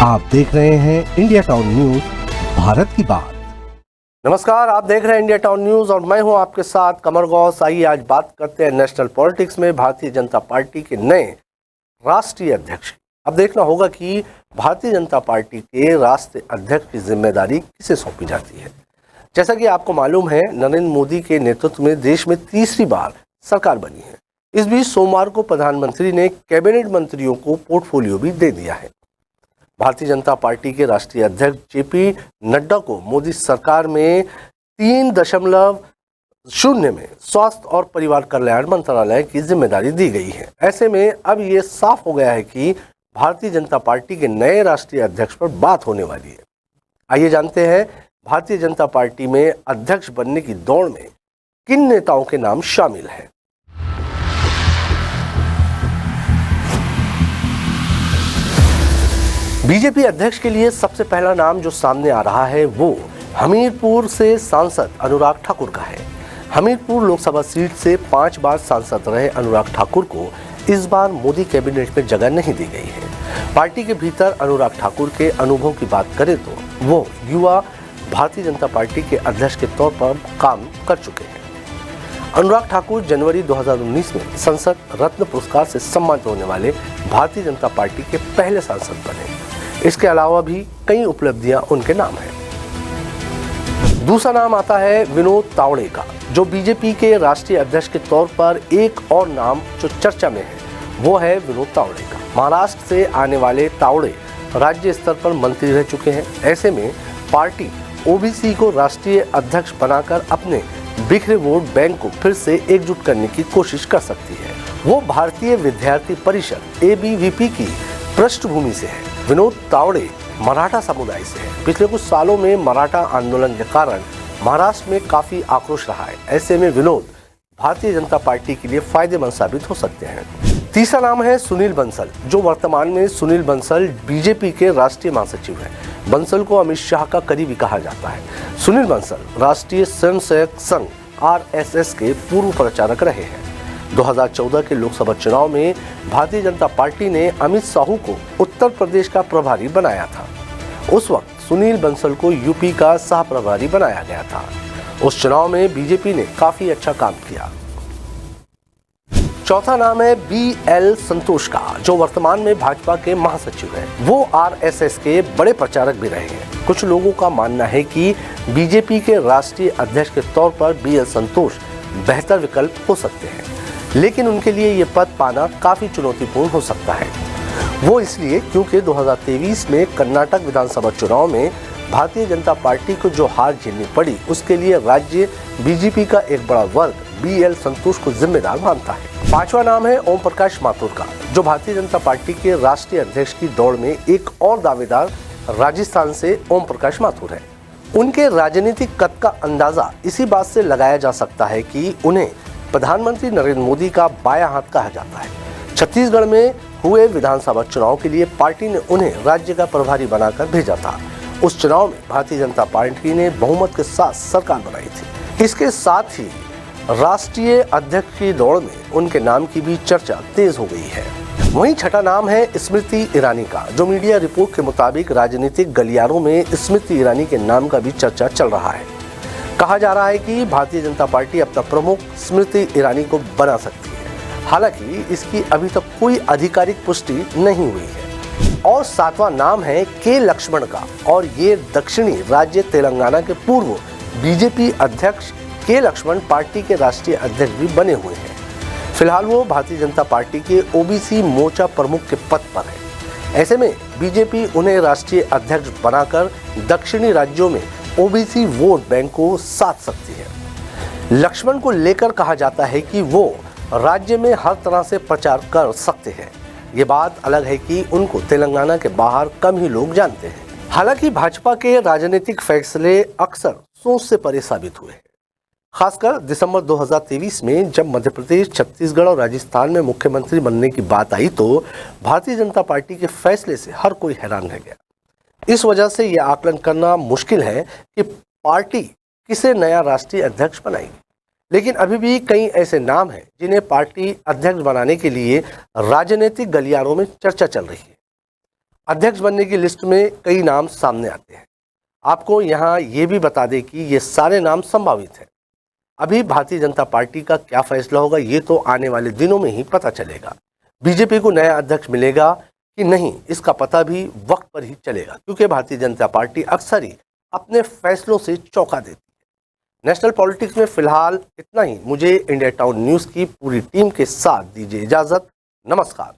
आप देख रहे हैं इंडिया टाउन न्यूज, भारत की बात। नमस्कार, आप देख रहे हैं इंडिया टाउन न्यूज और मैं हूं आपके साथ कमर गौस। आइए आज बात करते हैं नेशनल पॉलिटिक्स में भारतीय जनता पार्टी के नए राष्ट्रीय अध्यक्ष। अब देखना होगा कि भारतीय जनता पार्टी के राष्ट्रीय अध्यक्ष की जिम्मेदारी किसे सौंपी जाती है। जैसा कि आपको मालूम है, नरेंद्र मोदी के नेतृत्व में देश में तीसरी बार सरकार बनी है। इस बीच सोमवार को प्रधानमंत्री ने कैबिनेट मंत्रियों को पोर्टफोलियो भी दे दिया है। भारतीय जनता पार्टी के राष्ट्रीय अध्यक्ष जेपी नड्डा को मोदी सरकार में 3.0 में स्वास्थ्य और परिवार कल्याण मंत्रालय की जिम्मेदारी दी गई है। ऐसे में अब ये साफ हो गया है कि भारतीय जनता पार्टी के नए राष्ट्रीय अध्यक्ष पर बात होने वाली है। आइए जानते हैं भारतीय जनता पार्टी में अध्यक्ष बनने की दौड़ में किन नेताओं के नाम शामिल हैं। बीजेपी अध्यक्ष के लिए सबसे पहला नाम जो सामने आ रहा है वो हमीरपुर से सांसद अनुराग ठाकुर का है। हमीरपुर लोकसभा सीट से 5 बार सांसद रहे अनुराग ठाकुर को इस बार मोदी कैबिनेट में जगह नहीं दी गई है। पार्टी के भीतर अनुराग ठाकुर के अनुभव की बात करें तो वो युवा भारतीय जनता पार्टी के अध्यक्ष के तौर पर काम कर चुके हैं। अनुराग ठाकुर जनवरी 2019 में संसद रत्न पुरस्कार से सम्मानित होने वाले भारतीय जनता पार्टी के पहले सांसद बने। इसके अलावा भी कई उपलब्धियां उनके नाम हैं। दूसरा नाम आता है विनोद तावड़े का, जो बीजेपी के राष्ट्रीय अध्यक्ष के तौर पर एक और नाम जो चर्चा में है वो है विनोद तावड़े का। महाराष्ट्र से आने वाले तावड़े राज्य स्तर पर मंत्री रह चुके हैं। ऐसे में पार्टी ओबीसी को राष्ट्रीय अध्यक्ष बनाकर अपने बिखरे वोट बैंक को फिर से एकजुट करने की कोशिश कर सकती है। वो भारतीय विद्यार्थी परिषद ABVP की पृष्ठभूमि से है। विनोद तावड़े मराठा समुदाय से है। पिछले कुछ सालों में मराठा आंदोलन के कारण महाराष्ट्र में काफी आक्रोश रहा है। ऐसे में विनोद भारतीय जनता पार्टी के लिए फायदेमंद साबित हो सकते हैं। तीसरा नाम है सुनील बंसल, जो वर्तमान में सुनील बंसल बीजेपी के राष्ट्रीय महासचिव हैं। बंसल को अमित शाह का करीबी कहा जाता है। सुनील बंसल राष्ट्रीय स्वयंसेवक संघ RSS के पूर्व प्रचारक रहे हैं। 2014 के लोकसभा चुनाव में भारतीय जनता पार्टी ने अमित साहू को उत्तर प्रदेश का प्रभारी बनाया था। उस वक्त सुनील बंसल को यूपी का सह प्रभारी बनाया गया था। उस चुनाव में बीजेपी ने काफी अच्छा काम किया। चौथा नाम है BL संतोष का, जो वर्तमान में भाजपा के महासचिव हैं। वो RSS के बड़े प्रचारक भी रहे हैं। कुछ लोगों का मानना है कि बीजेपी के राष्ट्रीय अध्यक्ष के तौर पर BL संतोष बेहतर विकल्प हो सकते हैं, लेकिन उनके लिए ये पद पाना काफी चुनौतीपूर्ण हो सकता है। वो इसलिए क्योंकि 2023 में कर्नाटक विधानसभा चुनाव में भारतीय जनता पार्टी को जो हार झेलनी पड़ी, उसके लिए राज्य बीजेपी का एक बड़ा वर्ग BL संतोष को जिम्मेदार मानता है। पांचवा नाम है ओम प्रकाश माथुर का, जो भारतीय जनता पार्टी के राष्ट्रीय अध्यक्ष की दौड़ में एक और दावेदार राजस्थान से ओम प्रकाश माथुर है। उनके राजनीतिक कद का अंदाजा इसी बात से लगाया जा सकता है कि उन्हें प्रधानमंत्री नरेंद्र मोदी का बायां हाथ कहा जाता है। छत्तीसगढ़ में हुए विधानसभा चुनाव के लिए पार्टी ने उन्हें राज्य का प्रभारी बनाकर भेजा था। उस चुनाव में भारतीय जनता पार्टी ने बहुमत के साथ सरकार बनाई थी। इसके साथ ही राष्ट्रीय अध्यक्ष की दौड़ में उनके नाम की भी चर्चा तेज हो गई है। वहीं छठा नाम है स्मृति ईरानी का, जो मीडिया रिपोर्ट के मुताबिक राजनीतिक गलियारों में स्मृति ईरानी के नाम का भी चर्चा चल रहा है। कहा जा रहा है कि भारतीय जनता पार्टी अपना प्रमुख स्मृति ईरानी को बना सकती है। हालांकि इसकी अभी तक कोई आधिकारिक पुष्टि नहीं हुई है। और सातवां नाम है के लक्ष्मण का, और ये दक्षिणी राज्य तेलंगाना के पूर्व बीजेपी अध्यक्ष के लक्ष्मण पार्टी के राष्ट्रीय अध्यक्ष भी बने हुए हैं। फिलहाल वो भारतीय जनता पार्टी के ओबीसी मोर्चा प्रमुख के पद पर है। ऐसे में बीजेपी उन्हें राष्ट्रीय अध्यक्ष बनाकर दक्षिणी राज्यों में ओबीसी वोट बैंक को साध सकती है। लक्ष्मण को लेकर कहा जाता है कि वो राज्य में हर तरह से प्रचार कर सकते हैं। ये बात अलग है कि उनको तेलंगाना के बाहर कम ही लोग जानते हैं। हालांकि भाजपा के राजनीतिक फैसले अक्सर सोच से परे साबित हुए हैं। खासकर दिसंबर 2023 में जब मध्य प्रदेश, छत्तीसगढ़ और राजस्थान में मुख्यमंत्री बनने की बात आई तो भारतीय जनता पार्टी के फैसले से हर कोई हैरान रह गया। इस वजह से यह आकलन करना मुश्किल है कि पार्टी किसे नया राष्ट्रीय अध्यक्ष बनाएगी। लेकिन अभी भी कई ऐसे नाम हैं जिन्हें पार्टी अध्यक्ष बनाने के लिए राजनीतिक गलियारों में चर्चा चल रही है। अध्यक्ष बनने की लिस्ट में कई नाम सामने आते हैं। आपको यहाँ ये भी बता दें कि ये सारे नाम संभावित हैं। अभी भारतीय जनता पार्टी का क्या फैसला होगा ये तो आने वाले दिनों में ही पता चलेगा। बीजेपी को नया अध्यक्ष मिलेगा कि नहीं, इसका पता भी वक्त पर ही चलेगा, क्योंकि भारतीय जनता पार्टी अक्सर ही अपने फैसलों से चौंका देती है। नेशनल पॉलिटिक्स में फिलहाल इतना ही। मुझे इंडिया टाउन न्यूज़ की पूरी टीम के साथ दीजिए इजाज़त। नमस्कार।